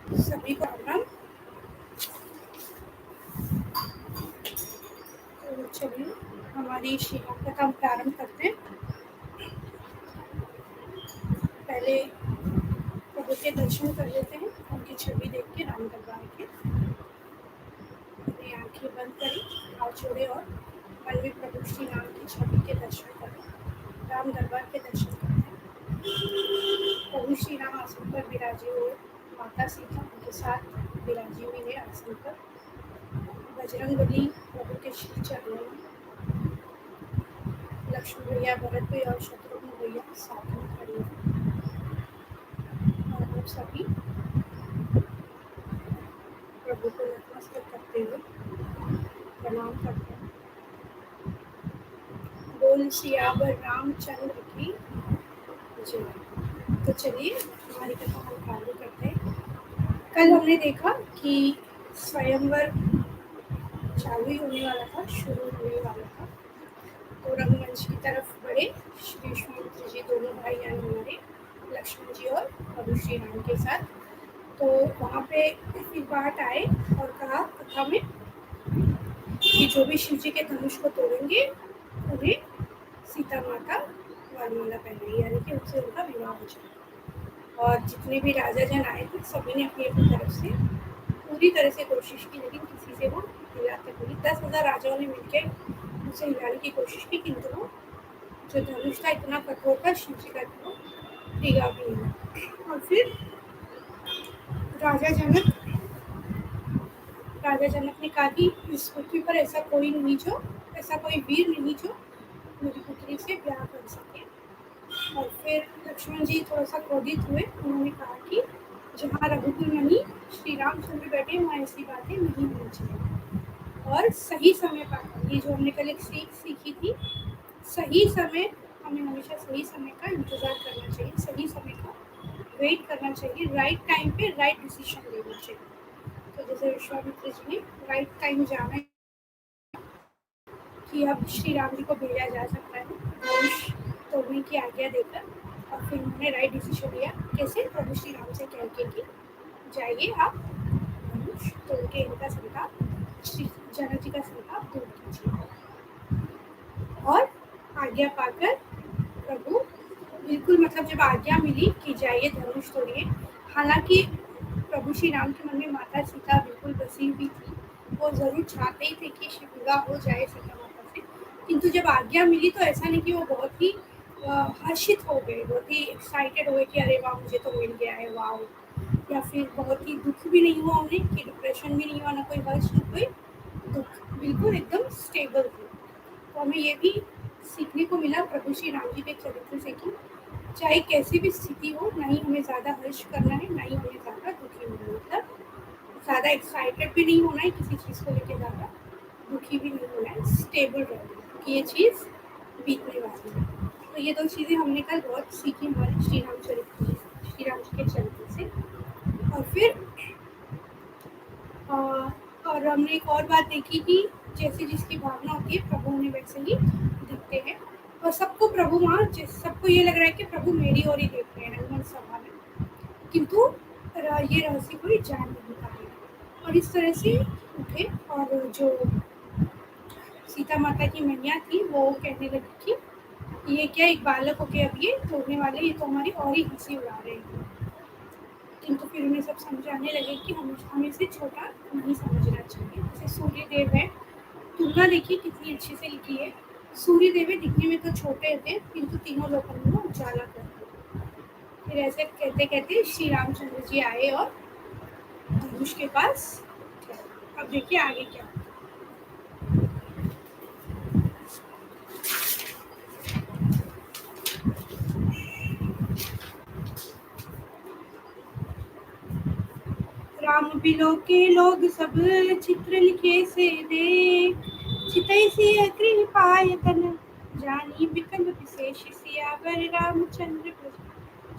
सभी को राम। तो चलिए हमारी शिला का काम प्रारंभ करते हैं। पहले प्रभु के दर्शन कर लेते हैं, उनकी छवि देख के राम दरबार के। अपनी आंखें बंद करें, हाथ जोड़े और मन में प्रभु श्री राम की छवि के दर्शन करें। राम दरबार के दर्शन करते हैं। प्रभु श्री राम आसन पर विराजे हुए, माता सीता उनके साथ विराजी हुई है आसन पर। बजरंगबली प्रभु के श्री चरणों में, लक्ष्मण भैया, भरत भैया और शत्रुघ्न भैया साथ में खड़े हैं। और हम सभी प्रभु को नतमस्तक करते हुए प्रणाम करते हैं। बोल सियावर रामचंद्र की जय। तो चलिए हमारी कथा हम प्रारंभ करते हैं। कल हमने देखा कि स्वयंवर चालू ही होने वाला था, शुरू होने वाला था। तो रंगमंच की तरफ बढ़े श्री विष्णुमित्र जी, दोनों भाई यानी हमारे लक्ष्मण जी और प्रभु श्री राम के साथ। तो वहाँ पे फिर बात आए और कहा कथा में कि जो भी शिव जी के धनुष को तोड़ेंगे उन्हें सीता माता वरमाला पहनाई, यानी कि उनसे उनका विवाह हो जाए। और जितने भी राजा जन आए थे सभी ने अपनी अपनी तरफ से पूरी तरह से कोशिश की, लेकिन किसी से वो हिलाते नहीं। 10,000 राजाओं ने मिलकर उसे हिलाने की कोशिश की, किंतु वो जो धनुष था इतना कठोर था, शिव जी का वो टिका भी नहीं। और फिर राजा जनक ने कहा कि इस पृथ्वी पर ऐसा कोई वीर नहीं जो मेरी पुत्री से ब्याह कर सके। और फिर लक्ष्मण जी थोड़ा सा क्रोधित हुए। उन्होंने कहा कि जहाँ रघुकुल मणि श्री रामचंद्र बैठे वहाँ ऐसी बातें नहीं होनी चाहिए। और सही समय पर, ये जो हमने कल एक सीखी थी, सही समय, हमें हमेशा सही समय का इंतजार करना चाहिए, सही समय का वेट करना चाहिए, राइट टाइम पे राइट डिसीजन लेना चाहिए। तो जैसे विश्वामित्र जी ने राइट टाइम जाना है कि अब श्री राम जी को भेजा जा सकता है धनुष तोड़ने की आज्ञा देकर। और फिर उन्होंने राइट डिसीजन लिया, कैसे? प्रभु श्री राम से कह के कि जाइए आप धनुष तोड़ के इनका संताप, श्री जनक जी का संताप दूर कीजिए। और आज्ञा पाकर प्रभु बिल्कुल, मतलब जब आज्ञा मिली कि जाइए धनुष तोड़िए, हालांकि प्रभु श्री राम के मन में माता सीता बिल्कुल बसी हुई थी। वो जरूर चाहते ही थे कि विवाह हो जाए सीता माता से, किंतु जब आज्ञा मिली तो ऐसा नहीं कि वो बहुत ही हर्षित हो गए, बहुत ही एक्साइटेड हुए कि अरे वाह मुझे तो मिल गया है, वाह। या फिर बहुत ही दुख भी नहीं हुआ उन्हें, कि डिप्रेशन भी नहीं हुआ, ना कोई हर्ष ना कोई दुख, बिल्कुल एकदम स्टेबल थे। तो हमें ये भी सीखने को मिला प्रभु श्री राम जी के चरित्र से कि चाहे कैसी भी स्थिति हो, ना ही हमें ज़्यादा हर्ष करना है, ना ही हमें ज़्यादा दुखी होना है। मतलब ज़्यादा एक्साइटेड भी नहीं होना है किसी चीज़ को लेकर, ज़्यादा दुखी भी नहीं होना है, स्टेबल रहना है, क्योंकि ये चीज़ बीतने वाली है। तो ये 2 चीज़ें हमने कल बहुत सीखी हमारे श्री राम जी के चरित्र से। और फिर और हमने एक और बात देखी कि जैसे जिसकी भावना होती है प्रभु उन्हें वैसे ही दिखते हैं। और सबको प्रभु वहाँ, सबको ये लग रहा है कि प्रभु मेरी ओर ही देख रहे हैं रंगमंच सभा में, किंतु ये रहस्य कोई जान नहीं पाए। और इस तरह से उठे और जो सीता माता की मैया थी वो कहने लगी कि ये क्या, एक बालक होके अब ये तोड़ने वाले, ये तो हमारी और ही हंसी उड़ा रहे हैं। किंतु फिर उन्हें सब समझाने लगे कि हमें इसे छोटा नहीं समझना चाहिए। जैसे सूर्य देव है, तुलना देखिए कितनी अच्छी से लिखी है। सूर्य देव दिखने में तो छोटे थे, किंतु तीनों लोगों में उजाला करते। फिर ऐसे कहते कहते श्री रामचंद्र जी आए और धनुष के पास। अब देखिए आगे क्या। राम बिलो के लोग सब चित्र लिखे से देख, चितई सी कृपाय तन जानी विकल्प विशेष सियावर रामचंद्र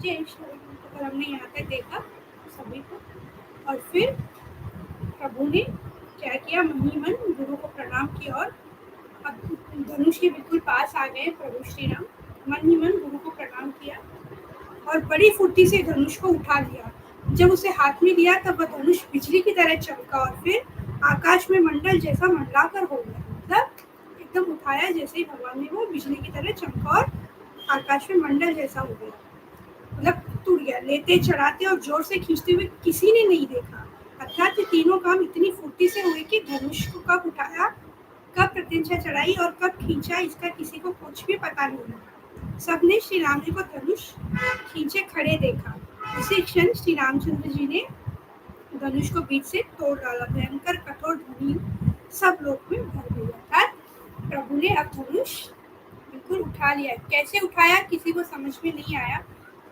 जय श्री। तो हमने यहाँ तक देखा सभी को। और फिर प्रभु ने क्या किया, महीमन गुरु को प्रणाम किया और अब धनुष के बिल्कुल पास आ गए प्रभु श्री राम। मन ही मन गुरु को प्रणाम किया और बड़ी फुर्ती से धनुष को उठा लिया। जब उसे हाथ में लिया तब वह धनुष बिजली की तरह चमका और फिर आकाश में मंडल जैसा मंडलाकर हो गया। मतलब एकदम उठाया जैसे ही भगवान ने, वो बिजली की तरह चमका और आकाश में मंडल जैसा हो गया, मतलब टूट गया। लेते, चढ़ाते और जोर से खींचते हुए किसी ने नहीं देखा। अर्थात ये तीनों काम इतनी फुर्ती से हुए कि धनुष को कब उठाया, कब प्रत्यंचा चढ़ाई और कब खींचा, इसका किसी को कुछ भी पता नहीं लगा। सबने श्री राम जी को धनुष खींचे खड़े देखा। उसी क्षण श्री रामचंद्र जी ने धनुष को बीच से तोड़ डाला। भयंकर कठोर ध्वनि सब लोक में भर गई। अर्थात प्रभु ने अब धनुष बिल्कुल उठा लिया। कैसे उठाया किसी को समझ में नहीं आया।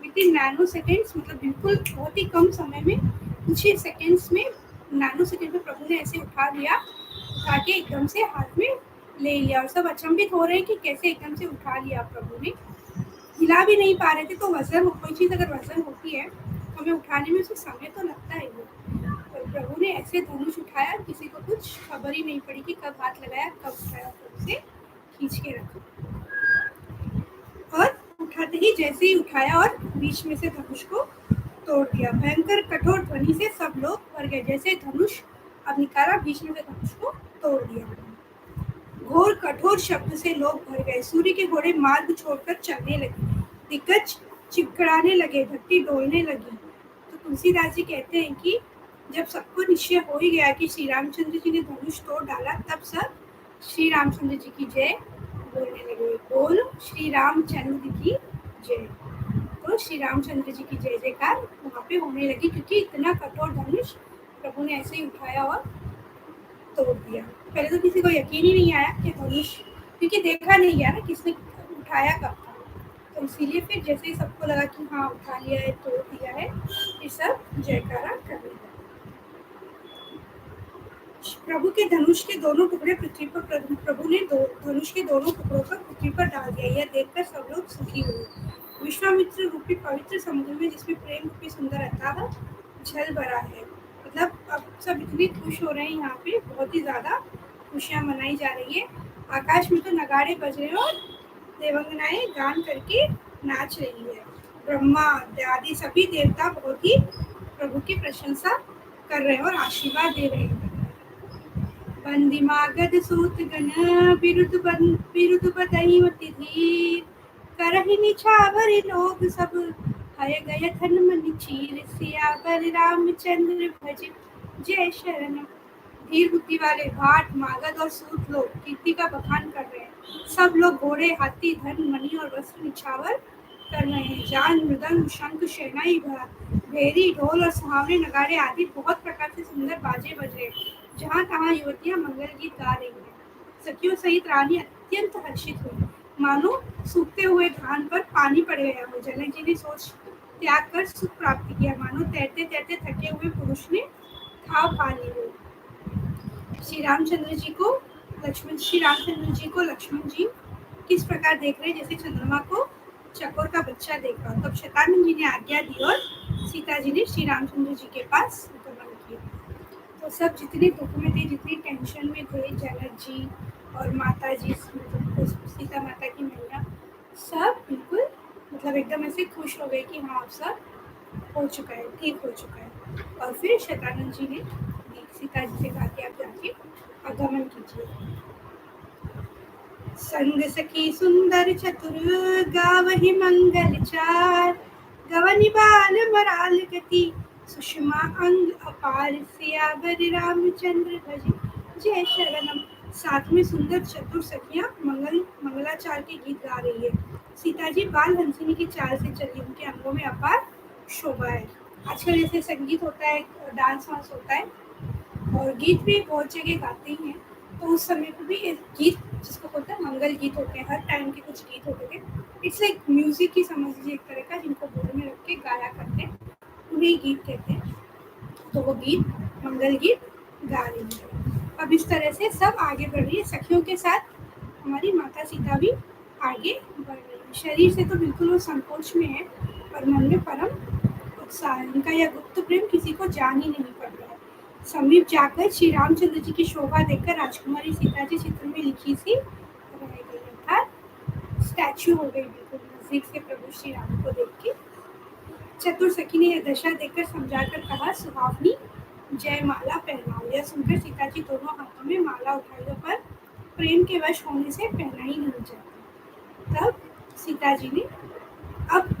विद इन नैनो सेकेंड्स, मतलब बिल्कुल बहुत ही कम समय में, कुछ ही सेकेंड्स में, नैनो सेकेंड में प्रभु ने ऐसे उठा लिया, उठा के एकदम से हाथ में ले लिया। और सब अचंभित हो रहे हैं कि कैसे एकदम से उठा लिया प्रभु ने। हिला भी नहीं पा रहे थे। तो वजन, कोई चीज़ अगर वजन होती है तो हमें उठाने में उसे समय तो लगता है। वो प्रभु ने ऐसे धनुष उठाया, किसी को कुछ खबर ही नहीं पड़ी कि कब हाथ लगाया, कब उठाया, तो उसे खींच के रखा। और उठाते ही जैसे ही उठाया और बीच में से धनुष को तोड़ दिया। भयंकर कठोर ध्वनि से सब लोग भर गए। जैसे धनुष अब निकाला, बीच में से धनुष को तोड़ दिया। घोर कठोर शब्द से लोग भर गए। सूर्य के घोड़े मार्ग छोड़कर चलने लगे। दिग्गज चिड़चिड़ाने लगे, भट्टी डोलने लगी। तो तुलसीदास जी कहते हैं कि जब सबको निश्चय हो ही गया कि श्री रामचंद्र जी ने धनुष तोड़ डाला, तब सब श्री रामचंद्र जी की जय बोलने लगे। बोल श्री रामचंद्र की जय। तो श्री रामचंद्र जी की जय जयकार वहाँ पे होने लगी, क्योंकि इतना कठोर धनुष प्रभु ने ऐसे ही उठाया और तोड़ दिया। पहले तो किसी को यकीन ही नहीं आया कि धनुष, क्योंकि देखा नहीं गया ना किसने उठाया कब था। तो इसीलिए फिर जैसे ही सबको लगा कि हाँ उठा लिया है, तोड़ दिया है, ये सब जयकारा करने लगे। प्रभु के धनुष के दोनों टुकड़े पृथ्वी पर, प्रभु ने धनुष के दोनों टुकड़ों पर पृथ्वी पर डाल दिया। यह देखकर सब लोग सुखी हुए। विश्वामित्र रूपी पवित्र समुद्र में, जिसमें प्रेम रूपी सुंदर अथाह जल भरा है, मतलब अब सब इतने खुश हो रहे हैं। यहाँ पे बहुत ही ज्यादा खुशियाँ मनाई जा रही है। आकाश में तो नगाड़े बज रहे हैं और देवंगनाएं गान करके नाच रही है। ब्रह्मा आदि सभी देवता बहुत ही प्रभु की प्रशंसा कर रहे हैं और आशीर्वाद दे रहे हैं। बंदिमागध सूत गण बिरुद बदई मति धीर, करहि निछावर लोग सब हय गय धन मन चीर। सियावर रामचंद्र भज जय शरण। धीर बुद्धि वाले भाट, मागध और सूत लोग कीर्ति का बखान कर रहे हैं। सब लोग घोड़े, हाथी, धन, मणि और वस्त्र निछावर कर रहे हैं। जान, मृदंग, शंख, शहनाई, भेरी, ढोल और सुहावने नगाड़े आदि बहुत प्रकार से सुंदर बाजे बज रहे हैं। जहाँ तहाँ युवतियां मंगल गीत गा रही हैं। सखियों सहित रानी अत्यंत हर्षित हुई, मानो सूखते हुए धान पर पानी पड़ गया हो। जनक जी ने सोच त्याग कर सुख प्राप्त किया, मानो तैरते तैरते थके हुए पुरुष ने घाव पा ली हो। श्री रामचंद्र जी को लक्ष्मण जी किस प्रकार देख रहे, जैसे चंद्रमा को चकोर का बच्चा देखा। तब शतानंद जी ने आज्ञा दी और सीता जी ने श्री रामचंद्र जी के पास गमन किया। तो सब जितने दुख में थे, जितनी टेंशन में थे, जनक जी और माता जी, सीता माता की मैया, सब बिल्कुल मतलब एकदम ऐसे खुश हो गए कि हाँ अब सब हो चुका है, ठीक हो चुका है। और फिर शतानंद जी ने सीता जी से कहा कि आप जाके आगमन कीजिए। संग सखी सुंदर चतुर गावहि मंगल चार, गवनि बाल मराल गति सुषमा अंग अपार। सियावर रामचंद्र भज जय शरणम। साथ में सुंदर चतुर सखियां मंगलाचार के गीत गा रही है। सीता जी बाल हंसिनी की चाल से चली, उनके अंगों में अपार शोभा है। आजकल जैसे संगीत होता है, डांस वांस होता है और गीत भी बहुत जगह गाते हैं, तो उस समय पे भी गीत जिसको बोलते हैं मंगल गीत होते हैं, हर टाइम के कुछ गीत होते थे। इट्स लाइक म्यूजिक ही समझ लीजिए एक तरह का, जिनको बोल में रख के गाया करते हैं, उन्हें गीत कहते हैं। तो वो गीत मंगल गीत गा रही है। अब इस तरह से सब आगे बढ़ रही है। सखियों के साथ हमारी माता सीता भी आगे बढ़ रही है। शरीर से तो बिल्कुल वो संकोच में है, पर मन में परम उत्साह। इनका यह गुप्त प्रेम किसी को जान ही नहीं पड़ रहा है। समीप जाकर श्री रामचंद्र जी की शोभा देखकर राजकुमारी सीता जी चित्र में लिखी सी रह गई, अर्थात स्टैचू हो गई बिल्कुल नजदीक से प्रभु श्री राम को देख के। चतुर्सखी ने यह दशा देखकर समझाकर कहा, सुहावनी जय माला पहनाओ। यह सुनकर सीता जी दोनों हाथों में माला उठाई पर प्रेम के वश होने से पहना ही नहीं जाता। तब सीता जी ने, अब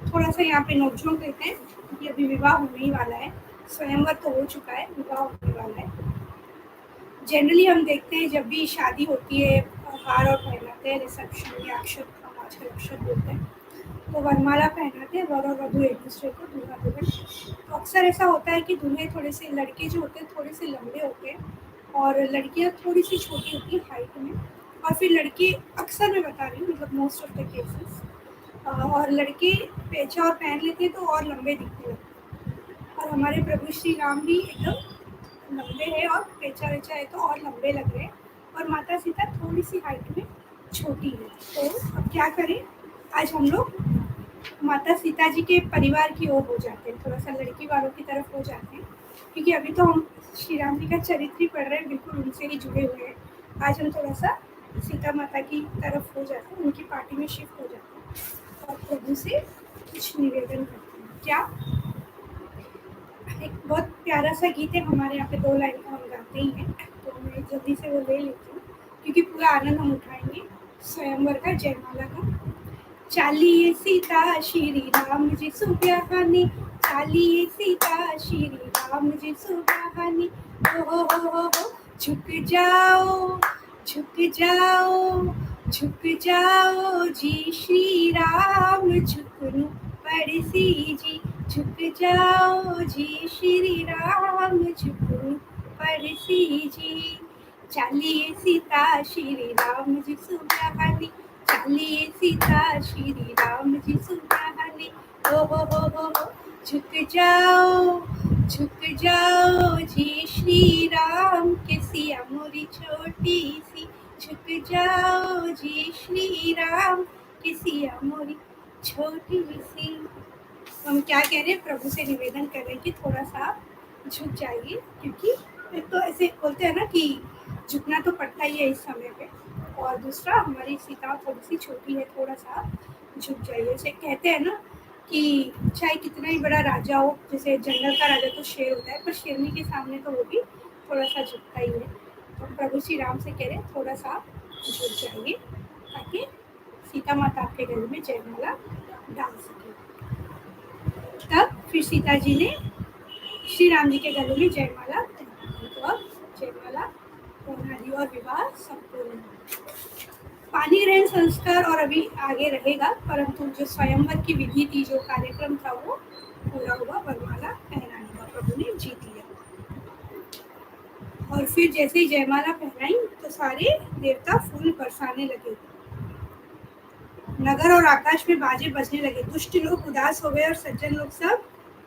थोड़ा सा यहाँ पे नोकझोंक लेते हैं कि अभी विवाह होने ही वाला है, स्वयंवर तो हो चुका है, विवाह होने वाला है। जनरली हम देखते हैं जब भी शादी होती है, हार और पहनाते हैं, रिसेप्शन या अक्षत, हम आजकल अक्षत बोलते हैं, तो वरमाला पहनाते हैं वर और वधू एक दूसरे को, दूल्हा दुल्हन। तो अक्सर ऐसा होता है कि दूल्हे थोड़े से, लड़के जो होते हैं थोड़े से लंबे होते हैं और लड़कियां थोड़ी सी छोटी होती है हाइट में, और फिर लड़के, अक्सर मैं बता रही हूँ, मतलब मोस्ट ऑफ द केसेस, और लड़के पेचा और पहन लेते हैं तो और लंबे दिखते हैं। और हमारे प्रभु श्री राम भी एकदम लंबे हैं और पेचा वेचा है तो और लंबे लग रहे हैं, और माता सीता थोड़ी सी हाइट में छोटी है। तो अब क्या करें, आज हम लोग माता सीता जी के परिवार की ओर हो जाते हैं, थोड़ा सा लड़की वालों की तरफ हो जाते हैं, क्योंकि अभी तो हम श्री राम जी का चरित्र ही पढ़ रहे हैं, बिल्कुल उनसे ही जुड़े हुए हैं। आज हम थोड़ा सा सीता माता की तरफ हो जाते हैं, उनकी पार्टी में शिफ्ट हो जाते हैं और प्रभु से कुछ निवेदन करते हैं। क्या, एक बहुत प्यारा सा गीत है हमारे यहाँ पे, 2 लाइन का हम गाते ही हैं, तो मैं जल्दी से वो ले लेती हूँ क्योंकि पूरा आनंद हम उठाएंगे स्वयंवर का, जयमाला का। चालिए सीता श्री राम जी सुब्याहानी, चालिए सीता श्री राम जी सुब्याहानी, हो झुक जाओ, झुक जाओ, झुक जाओ जी श्री राम, झुकनु पड़सी जी, झुक जाओ जी श्री राम, झुकनु पड़सी जी। चालिए सीता श्री राम जी सुब्याहानी, चालिए सीता श्री राम जी सुब्याहानी, हो झुक जाओ, झुक जाओ जी श्री राम के सिया मोरी छोटी सी, झुक जाओ जी श्री राम के सिया मोरी छोटी सी। हम क्या कह रहे हैं, प्रभु से निवेदन कर रहे हैं कि थोड़ा सा झुक जाइए, क्योंकि एक तो ऐसे बोलते हैं ना कि झुकना तो पड़ता ही है इस समय पे, और दूसरा हमारी सीता थोड़ी सी छोटी है, थोड़ा सा झुक जाइए। जैसे कहते हैं ना कि चाहे कितना ही बड़ा राजा हो, जैसे जंगल का राजा तो शेर होता है, पर शेरनी के सामने तो वो भी थोड़ा सा झुकता ही है। तो प्रभु श्री राम से कह रहे हैं थोड़ा सा झुक जाइए, ताकि सीता माता आपके गले में जयमाला डाल सके। तब फिर सीता जी ने श्री राम जी के गले में जयमाला पहनाई, तो अब जयमाला पहना दी और विवाह संपूर्ण। पानी ग्रहण संस्कार और अभी आगे रहेगा, परंतु जो स्वयंवर की विधि थी, जो कार्यक्रम था, वो पूरा हुआ, वरमाला पहनाने का प्रभु ने जीत लिया। और फिर जैसे ही जयमाला पहनाई तो सारे देवता फूल बरसाने लगे, नगर और आकाश में बाजे बजने लगे, दुष्ट लोग उदास हो गए और सज्जन लोग सब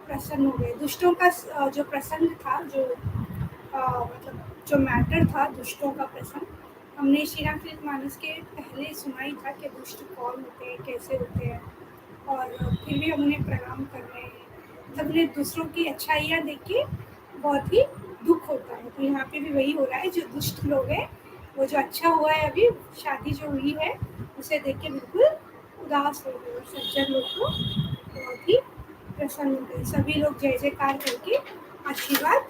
प्रसन्न हो गए। दुष्टों का जो प्रसंग था, जो मतलब जो मैटर था दुष्टों का प्रसंग, हमने श्री रामचरितमानस के पहले सुना ही था कि दुष्ट कौन होते हैं, कैसे होते हैं, और फिर भी हम उन्हें प्रणाम कर रहे हैं, मतलब उन्हें दूसरों की अच्छाइयाँ देख के बहुत ही दुख होता है। तो यहाँ पे भी वही हो रहा है, जो दुष्ट लोग हैं, वो जो अच्छा हुआ है अभी शादी जो हुई है उसे देख के बिल्कुल उदास हो गए, और सज्जन लोग को बहुत ही प्रसन्न हो गए। सभी लोग जय जयकार करके आशीर्वाद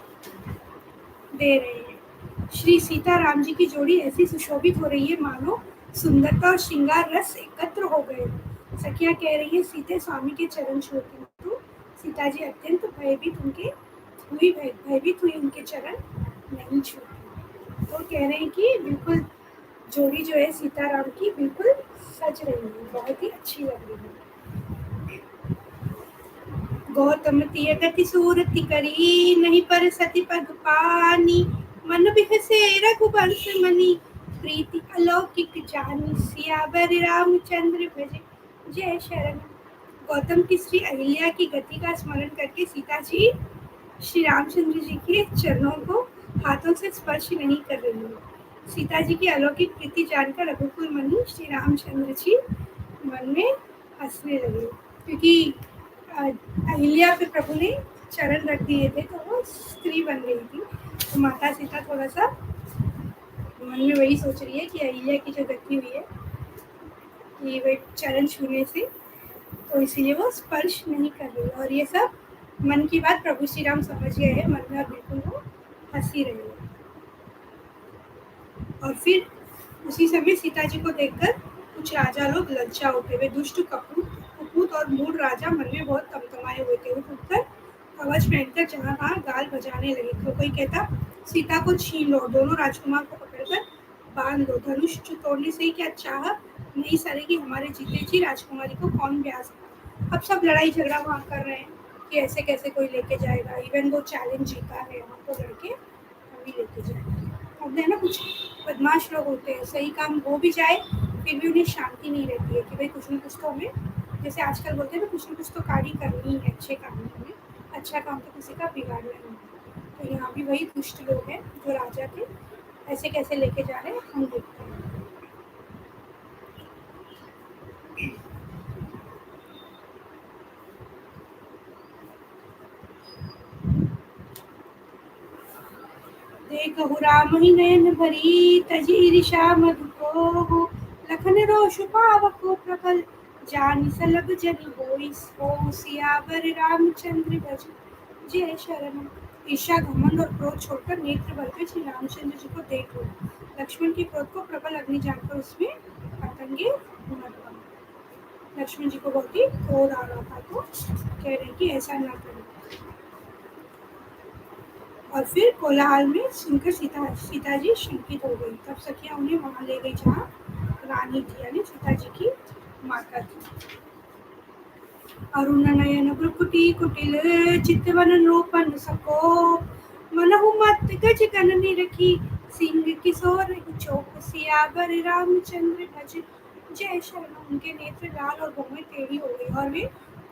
दे रहे हैं। श्री सीता राम जी की जोड़ी ऐसी सुशोभित हो रही है मानो सुंदरता और श्रृंगार रस एकत्र हो गए। सखियां कह रही है, सीते स्वामी के चरण छू, किंतु सीता जी अत्यंत भयभीत हुई उनके चरण नहीं छू। तो कह रहे हैं कि बिल्कुल जोड़ी जो है सीताराम की बिल्कुल सज रही है, बहुत ही अच्छी लग रही है। गौतम तिय गति सूरति करी, नहीं पर सती पद पानी, मन बिहसे रघुवंश मनी, प्रीति अलौकिक जानी, सियावर रामचंद्र भजे जय शरण। गौतम की श्री अहिल्या की गति का स्मरण करके सीता जी श्री रामचंद्र जी के चरणों को हाथों से स्पर्श नहीं कर रही है। सीता जी की अलौकिक प्रीति जानकर रघुकुल मनी श्री रामचंद्र जी मन में हंसने लगे, क्योंकि अहिल्या पे प्रभु ने चरण रख दिए थे तो वो स्त्री बन गई थी। तो माता सीता थोड़ा सा मन में वही सोच रही है कि अहिल्या की जो गति हुई है कि वह चरण छूने से तो इसीलिए वो स्पर्श नहीं कर रही। और ये सब मन की बात प्रभु श्री राम समझ गए हैं मन में, और बिल्कुल वो हंसी रही है। और फिर उसी समय सीता जी को देखकर कुछ राजा लोग लज्जा उठे। वे दुष्ट कुपूत और मूड राजा मन में बहुत तमतमाए हुए थे। उठ उठकर कवच पहनकर जहाँ तहाँ गाल बजाने लगे। तो कोई कहता सीता को छीन लो, दोनों राजकुमार को पकड़कर बांध लो, धनुष तोड़ने से ही क्या चाह नहीं सरेगी हमारे जीते जी राजकुमारी को कौन ब्याह सकता। अब सब लड़ाई झगड़ा वहाँ कर रहे हैं कि ऐसे कैसे कोई लेके जाएगा। इवन वो चैलेंज जीता है, हम तो लड़के हम ही लेके जाएंगे। अब है ना, कुछ बदमाश लोग होते हैं, सही काम हो भी जाए फिर भी उन्हें शांति नहीं रहती है कि भाई कुछ न कुछ तो हमें, जैसे आजकल बोलते हैं ना, कुछ न कुछ तो कार्य करनी है अच्छे काम में हमें, अच्छा काम तो किसी का बिगाड़ना नहीं है। तो यहाँ भी वही दुष्ट लोग हैं जो राजा थे, ऐसे कैसे लेके जा रहे हैं हम देखते हैं। देखहु राम ही नयन भरी तजी ईर्षा मधुकोहु लखन रोषु पावको प्रबल जानि सलभ जनि होई हो सियावर रामचंद्र भज जय शरण। ईर्षा घमंड और क्रोध छोड़कर नेत्र बल पे श्री रामचंद्र जी को देख लो। लक्ष्मण के क्रोध को प्रबल अग्नि जानकर उसमें पतंगे मत बनो। लक्ष्मण जी को बहुत ही क्रोध आ रहा था, तो कह रहे कि ऐसा ना करो। और फिर कोलाहल में सुनकर सीता जी शंकित हो गई। तब सखिया उन्हें वहां ले गई जहाँ रानी थी, यानी सीता जी की माता थी। अरुण नयन भ्रुकुटी कुटिल चितवन रोपन सको मनहु मत गज गणनी रखी सिंह किशोर चौक सियावर रामचंद्र भज जय शरण। उनके नेत्र लाल और भौहें टेढ़ी हो गई और वे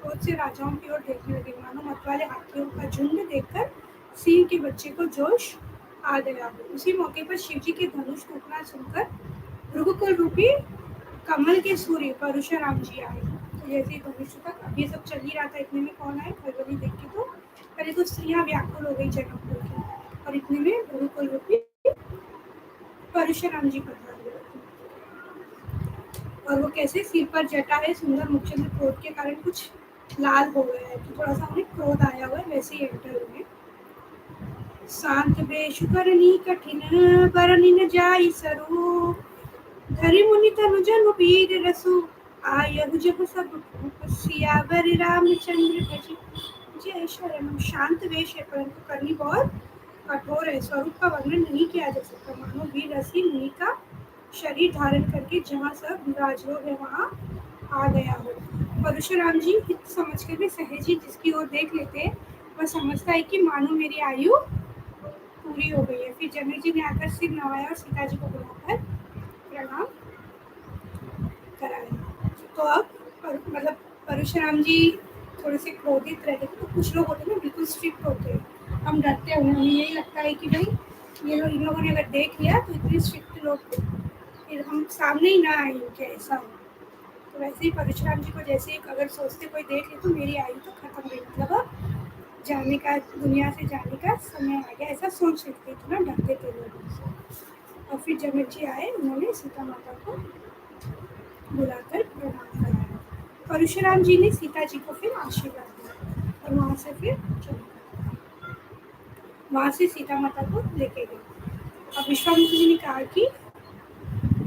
क्रोध से राजाओं की ओर देखने लगे, मानो मतवाले हाथियों का झुंड देखकर सिंह के बच्चे को जोश आ गया हो। उसी मौके पर शिव जी के धनुष टूटना सुनकर भृगुकुल रूपी कमल के सूर्य परशुराम जी आए। तो जैसे ही धनुष तक अब ये सब चल ही रहा था, इतने में कौन आए, खलबली देख के तो पहले तो स्त्रियां व्याकुल हो गई जनकपुर की, और इतने में भृगुकुल रूपी परशुराम जी पधार गए। और वो कैसे, सिर पर जटा है, सुंदर मुखचंद्र क्रोध के कारण कुछ लाल हो गया है, तो थोड़ा सा उन्हें क्रोध आया हुआ है, वैसे ही एंटर हुए। शांत वेश करनी कठिन बरनी न जाई स्वरूप धरि मुनि तनु जनु पीर रसु आयहु जब सब भूप सियावर रामचंद्र भज जय शरण। शांत वेश है परंतु करनी बहुत कठोर है, स्वरूप का वर्णन नहीं किया जा सकता, मानो वीर रसी मुनि का शरीर धारण करके जहाँ सब राजयोग है वहाँ आ गया हो। परशुराम जी हित समझकर भी सहज ही जिसकी ओर देख लेते हैं वह समझता है कि मानो मेरी आयु पूरी हो गई है। फिर जनक जी ने आकर सिर नवाया और सीता जी को बुलाकर प्रणाम कराया। तो अब मतलब परशुराम जी थोड़े से क्रोधित रहते थे, तो कुछ लोग होते हैं ना बिल्कुल स्ट्रिक्ट होते हैं, हम डरते हैं, हमें यही लगता है कि भाई ये लोग, इन लोगों ने अगर देख लिया तो इतने स्ट्रिक्ट लोग थे, फिर हम सामने ही ना आए इनके, ऐसा हो। तो वैसे ही परशुराम जी को जैसे ही अगर सोचते कोई देख ले तो मेरी आयु तो खत्म गई, मतलब अब जाने का, दुनिया से जाने का समय आ गया, ऐसा सोच लेते, इतना डरते थे लोगों से। और फिर जनक जी आए, उन्होंने सीता माता को बुलाकर प्रणाम कराया। परशुराम जी ने सीता जी को फिर आशीर्वाद दिया और वहां से फिर वहां से सीता माता को लेके गए। अब विश्वामित्र जी ने कहा कि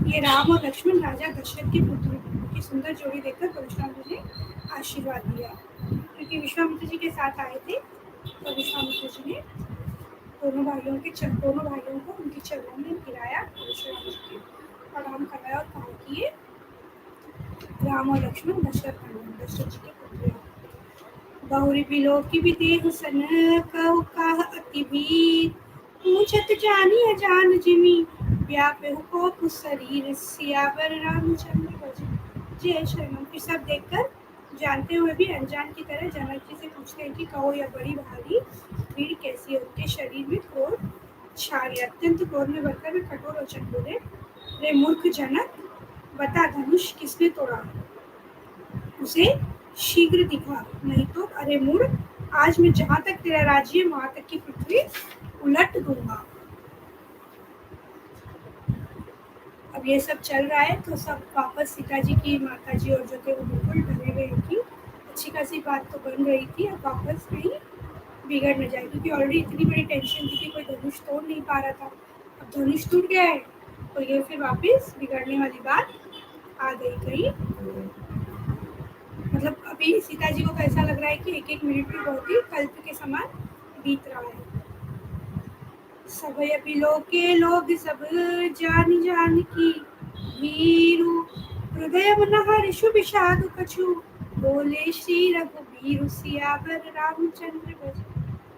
ये राम और लक्ष्मण राजा दशरथ के पुत्र हैं। उनकी सुंदर जोड़ी देखकर परशुराम जी ने आशीर्वाद दिया, क्योंकि विश्वामित्र जी के साथ आए थे। तो विश्वामित्र जी ने दोनों भाइयों को उनकी चरणों में गिराया, परशुराम जी के प्रणाम कराया और कहा कि ये राम और लक्ष्मण दशरथ जी के पुत्र हैं। बहुरी बिलो की भी देह सन कहु काह अति भीर पूछत जानी अजान जिमी व्यापे को शरीर सियावर रामचंद्र भज जय शरण। फिर सब देखकर जानते हुए भी अनजान की तरह जनक जी से पूछते हैं कि कहो यह बड़ी भारी भीड़ कैसी है। उनके शरीर में क्रोध छा गया, अत्यंत क्रोध में भरकर वे कठोर वचन बोले, रे मूर्ख जनक, बता धनुष किसने तोड़ा, उसे शीघ्र दिखा, नहीं तो अरे मूढ़, आज मैं जहाँ तक तेरा राज्य है वहां तक की पृथ्वी उलट दूंगा। अब ये सब चल रहा है तो सब वापस सीता जी की माता जी और जो थे वो बिल्कुल डरे हुए हैं कि अच्छी खासी बात तो बन रही थी, अब वापस कहीं बिगड़ न जाए, क्योंकि ऑलरेडी इतनी बड़ी टेंशन थी कि कोई धनुष तोड़ नहीं पा रहा था। अब धनुष टूट गया है तो ये फिर वापस बिगड़ने वाली बात आ गई कहीं। मतलब अभी सीता जी को कैसा लग रहा है कि एक एक मिनट भी बहुत ही कल्प के समान बीत रहा है। सब अभी लोके लोग सब जान जान की वीरु हृदय मन हर्षु विषाद कछु बोले श्री रघुवीर सियावर रामचंद्र भज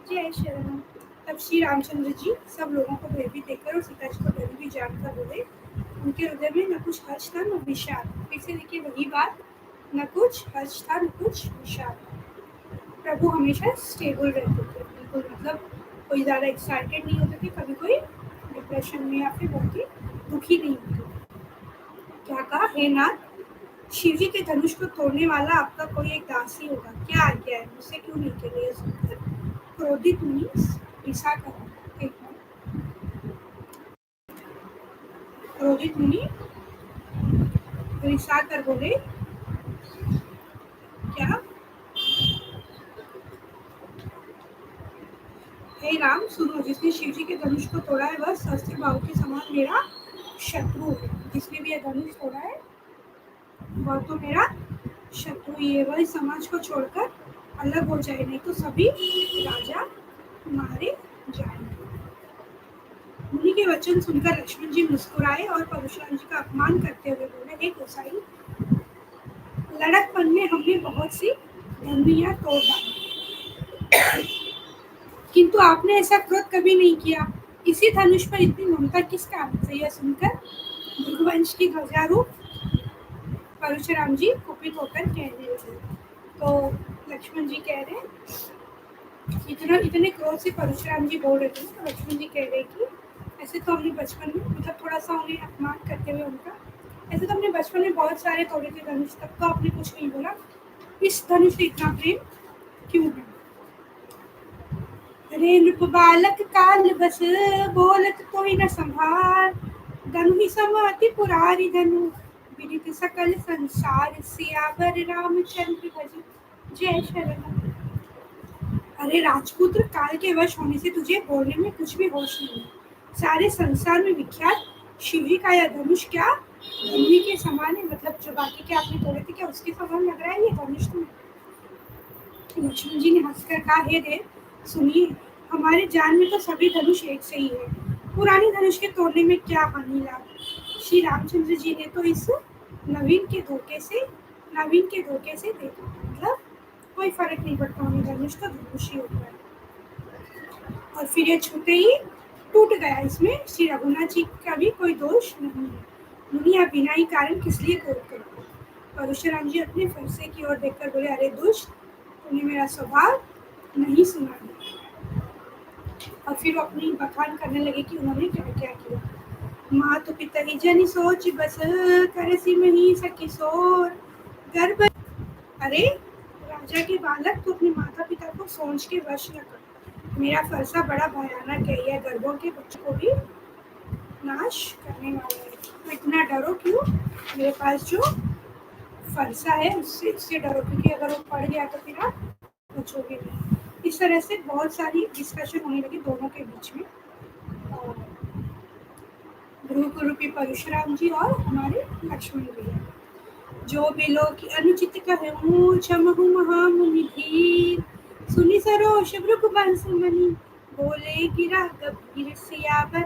जय श्री राम। तब श्री रामचंद्र जी सब लोगों को भयभीत देखकर और सीता जी को भयभीत जानकर बोले, उनके हृदय में न कुछ हर्ष था न विषाद। फिर से देखिए वही बात, न कुछ हर्ष था न कुछ विषाद। प्रभु हमेशा स्टेबल रहते थे, बिल्कुल मतलब कोई ज़्यादा एक्साइटेड नहीं होते थे, कभी कोई डिप्रेशन में या फिर बहुत ही दुखी नहीं होते। क्या कहा, हे नाथ शिव जी के धनुष को तोड़ने वाला आपका कोई एक दासी होगा, क्या आज्ञा है, मुझसे क्यों नहीं कर रही है सुनकर क्रोधित मुनि रिसा कर क्रोधित मुनि रिसा कर बोले, क्या, हे राम सुनो, जिसने शिव जी के धनुष को तोड़ा है वह सहस्त्र भाव के समान मेरा शत्रु है। जिसने भी यह धनुष तोड़ा है वह तो मेरा शत्रु ही है। वह समाज को छोड़कर अलग हो जाए, नहीं तो सभी राजा मारे जाएंगे। मुनि के वचन सुनकर लक्ष्मण जी मुस्कुराए और परशुराम जी का अपमान करते हुए बोले, हे गोसाई, लड़कपन में हमने बहुत सी धनुइयां तोड़ डाली, किंतु आपने ऐसा क्रोध कभी नहीं किया। इसी धनुष पर इतनी ममता किस कारण से? यह सुनकर भृगुवंश की ध्वजारूप परशुराम जी कुपित होकर कहने लगे। तो लक्ष्मण जी कह रहे, इतने क्रोध से परशुराम जी बोल रहे थे, तो लक्ष्मण जी कह रहे कि ऐसे तो हमने बचपन में, मतलब थोड़ा सा उन्हें अपमान करते हुए उनका, ऐसे तो हमने बचपन में बहुत सारे तोड़े थे धनुष, तब तो आपने कुछ नहीं बोला, इस धनुष से इतना प्रेम क्यों है? रे नृप बालक काल बस बोलत कोई न संभार, धनु ही समाति पुरारी धनु विदित सकल संसार, सियावर रामचंद्र भज जय शरण। अरे राजपुत्र, काल के वश होने से तुझे बोलने में कुछ भी होश नहीं। सारे संसार में विख्यात शिवी का यह धनुष क्या धनुष के समान है? मतलब जो बाकी के आपने तोड़े थे क्या उसके समान लग रहा है ये धनुष तुम्हें? लक्ष्मण जी ने हंसकर कहा, हे देव सुनिए, हमारे जान में तो सभी धनुष एक से ही है, पुरानी धनुष के तोड़ने में क्या हानि लाभ। श्री रामचंद्र जी ने तो इस नवीन के धोखे से देखा, मतलब कोई फर्क नहीं पड़ता, उन्हें धनुष तो धनुष ही होता है। और फिर ये छूते ही टूट गया, इसमें श्री रघुनाथ जी का भी कोई दोष नहीं है। मुनि आप बिना ही कारण किस लिए क्रोध करते? परशुराम जी अपने फरसे की ओर देखकर बोले, अरे दुष्ट, तुमने मेरा स्वभाव नहीं सुना दिया। और फिर वो अपनी बखान करने लगे कि उन्होंने क्या क्या किया। मातु पिता ही जन सोच बस करसी मही सखी सोर गर्भ। अरे राजा के बालक, तो अपने माता पिता को सोच के वश न कर, मेरा फरसा बड़ा भयानक है, यह गर्भों के बच्चों को भी नाश करने वाला है। तो इतना डरो क्यों? मेरे पास जो फरसा है उससे डरो, क्योंकि अगर वो पड़ गया तो फिर आप बचोगे नहीं। इस तरह से बहुत सारी डिस्कशन होने लगी दोनों के बीच में, गुरुरूपी परशुराम जी और हमारे लक्ष्मण भैया। जो बिलो की अनुचित कहूँ क्षमहु महामुनि धीर, सुनि सरोष भृगुवंश मनि बोले गिरा गंभीर, सियावर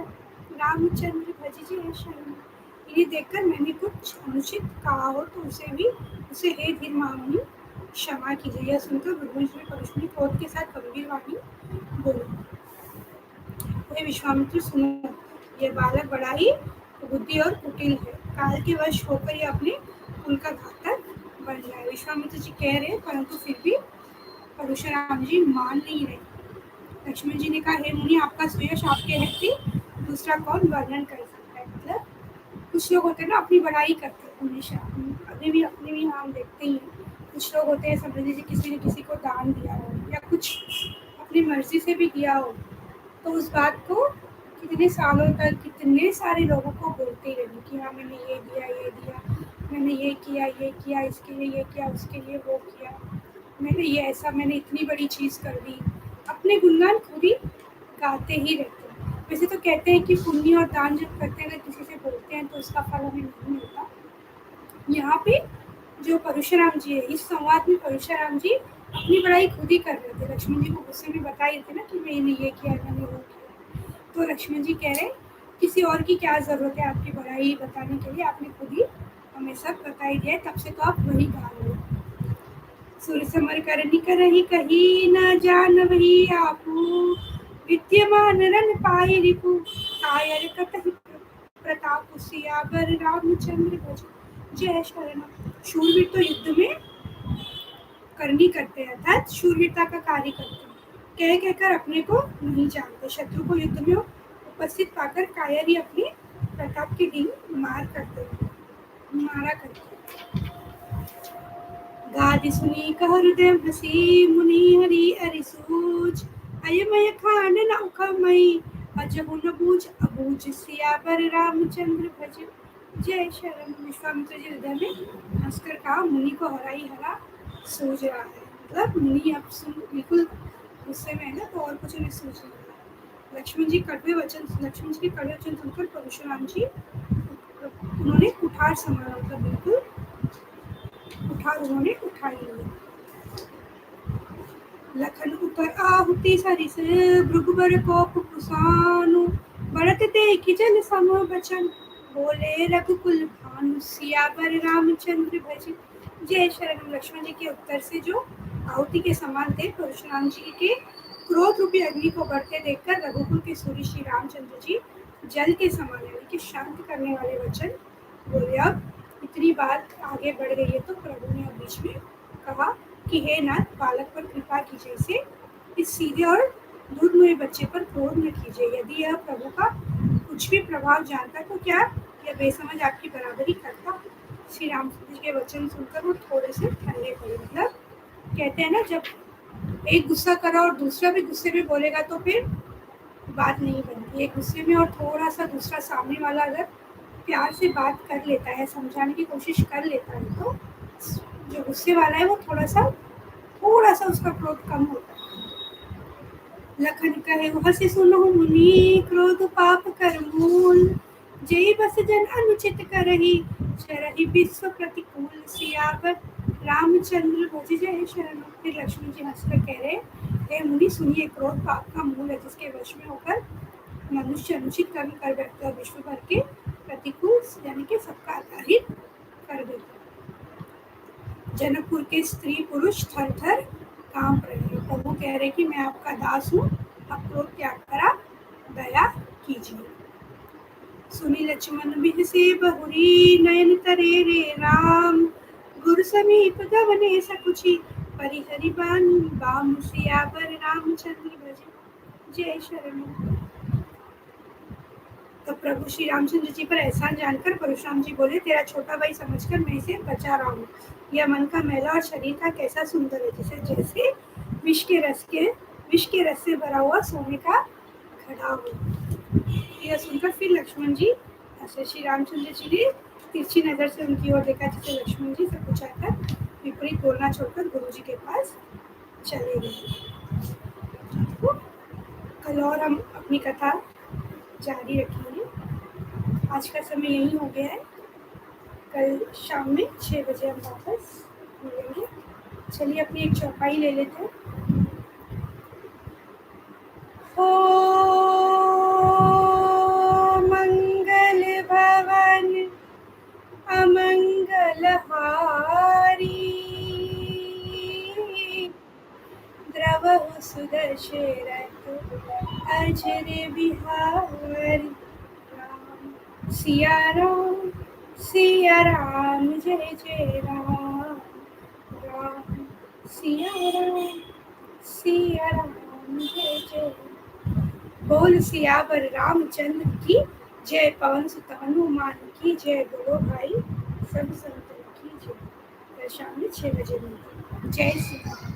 रामचंद्र भज जय शरण। इन्हें देखकर मैंने कुछ अनुचित कहा हो तो उसे हे धीर महामुनि क्षमा कीजिए। यह सुनकर भृगुवंश में परशुराम क्रोध के साथ गंभीर वाणी बोले, हे विश्वामित्र सुनो, यह बालक बड़ा ही बुद्धि और कुटिल है, काल के वश होकर यह अपने कुल का घातक बन जाए। विश्वामित्र जी कह रहे, परंतु फिर भी परशुराम जी मान नहीं रहे। लक्ष्मण जी ने कहा, हे मुनि, आपका सुयश आपके रहते दूसरा कौन वर्णन कर सकता है? मतलब कुछ लोग होते हैं ना, अपनी बड़ाई करते हैं हमेशा, अभी भी अपने भी हम देखते ही हैं। कुछ लोग होते हैं, समझ लीजिए किसी ने किसी को दान दिया हो या कुछ अपनी मर्जी से भी दिया हो, तो उस बात को कितने सालों तक कितने सारे लोगों को बोलते ही रहेंगे कि हाँ मैंने ये दिया, मैंने ये किया, इसके लिए ये किया, उसके लिए वो किया। मैंने ये ऐसा, मैंने इतनी बड़ी चीज़ कर दी। अपने गुणगान खुद ही गाते ही रहते हैं। वैसे तो कहते हैं कि पुण्य और दान जब करते हैं, अगर किसी से बोलते हैं तो उसका फल हमें नहीं मिलता। यहाँ पे जो परशुराम जी है, इस संवाद में परशुराम जी अपनी बड़ाई खुद ही कर रहे थे। लक्ष्मण जी को गुस्से में बता ही थे ना कि मैंने ये किया, मैंने वो किया। तो लक्ष्मण जी कह रहे किसी और की क्या ज़रूरत है आपकी बड़ाई बताने के लिए, आपने खुद ही हमें सब बता ही दिया, तब से तो आप वही गा रहे हो। सुर समर करनी करही कही न जान वही आपू, विद्यमान रन पाए रिपु, कायर कतहि प्रताप सियावर रामचंद्र भज जय शरण। शूरवीर तो युद्ध में करनी करते हैं, अर्थात शूरवीरता का कार्य करते हैं। कह कहकर अपने को नहीं जानते, शत्रु को युद्ध में उपस्थित पाकर कायर ही अपने प्रताप के दिन मारा करते हैं। गादि सुनी कह हृदय हसी, मुनि हरि अरिसूज, अयमय खान न उखमई, अजहु न बूझ अबूझ, सियावर रामचंद्र भज जय शरण। विश्वामित्र जी हृदय में हंसकर कहा, मुनि को हरा ही हरा सूझ रहा है। मतलब मुनि अब बिल्कुल गुस्से में है ना, तो और कुछ नहीं सूझ रहा है। लक्ष्मण जी के कड़वे वचन सुनकर परशुराम जी उन्होंने कुठार संभाला, मतलब बिल्कुल कुठार उन्होंने उठाई लिया। लखन उतर आहुति सरिस, भृगुबर कोप कुसानु, भरत देखि जन सम बचन, बोले रघुकुल भानु, सियावर रामचंद्र भज जय शरण। लक्ष्मण जी के उत्तर से जो आहुति के समान थे, परशुराम जी के क्रोध रूपी अग्नि को बढ़ते देखकर रघुकुल के सूर्य श्री रामचंद्र जी जल के समान, यानी कि शांत करने वाले वचन बोले। अब इतनी बात आगे बढ़ गई है तो प्रभु ने बीच में कहा कि हे नाथ, बालक पर कृपा कीजिए, इसे इस सीधे और दूध मुहे बच्चे पर क्रोध न कीजिए। यदि यह प्रभु का कुछ भी प्रभाव जानता तो क्या यह बेसमझ आपकी बराबरी करता। श्री रामचंद्र जी के वचन सुनकर वो थोड़े से ठंडे पड़े। मतलब कहते हैं ना, जब एक गुस्सा करा और दूसरा भी गुस्से में बोलेगा तो फिर बात नहीं बनती। एक गुस्से में और थोड़ा सा दूसरा सामने वाला अगर प्यार से बात कर लेता है, समझाने की कोशिश कर लेता है, तो जो गुस्से वाला है वो थोड़ा सा उसका क्रोध कम होता है। लखन कहे हसी सुनहु मुनि, क्रोध पाप कर मूल, जय बस जन अनुचित करही, चरहि विश्व प्रतिकूल, सियावर रामचंद्र भज जय शरण। फिर लक्ष्मण जी हंसकर कह रहे, हे मुनि सुनिए, क्रोध पाप का मूल है, जिसके वश में होकर मनुष्य अनुचित कर्म कर बैठता है, विश्व भर के प्रतिकूल यानी कि सबका आधारित कर देता है। जनकपुर के स्त्री पुरुष थर थर कांप रहे। प्रभु कह रहे कि मैं आपका दास हूँ, अब क्रोध त्याग कर आप दया कीजिए। सुनी लक्ष्मण बिहसे बहुरी, नयन तरे रे राम, गुरु समीप गवने सकुची, परिहरि बाम, सियावर रामचंद्र भज जय शरण। तो प्रभु श्री रामचंद्र जी पर एहसान जानकर परशुराम जी बोले, तेरा छोटा भाई समझकर मैं इसे बचा रहा हूँ। यह मन का मैला और शरीर का कैसा सुंदर है, जैसे विष के रस से भरा हुआ सोने का घड़ा हो। यह सुनकर फिर लक्ष्मण जी हंसे। श्री रामचंद्र जी ने तिरछी नजर से उनकी ओर देखा, जिसे लक्ष्मण जी सब कुछ आकर विपरीत बोलना छोड़कर गुरु जी के पास चले गए। तो कल और हम अपनी कथा जारी रखेंगे। आज का समय यही हो गया है। कल शाम में 6 बजे हम वापस मिलेंगे। चलिए अपनी एक चौपाई ले लेते हैं। ओ मंगल भवन अमंगल हारी, द्रवहु सुदशरथ अजर बिहारी। सिया राम जय जय राम, राम सिया राम जय जय। बोल सियावर रामचंद्र की जय, पवन सुत हनुमान की जय। बोलो भाई सब संतों की जय। कल शाम में 6 बजे मिलते। जय श्री राम।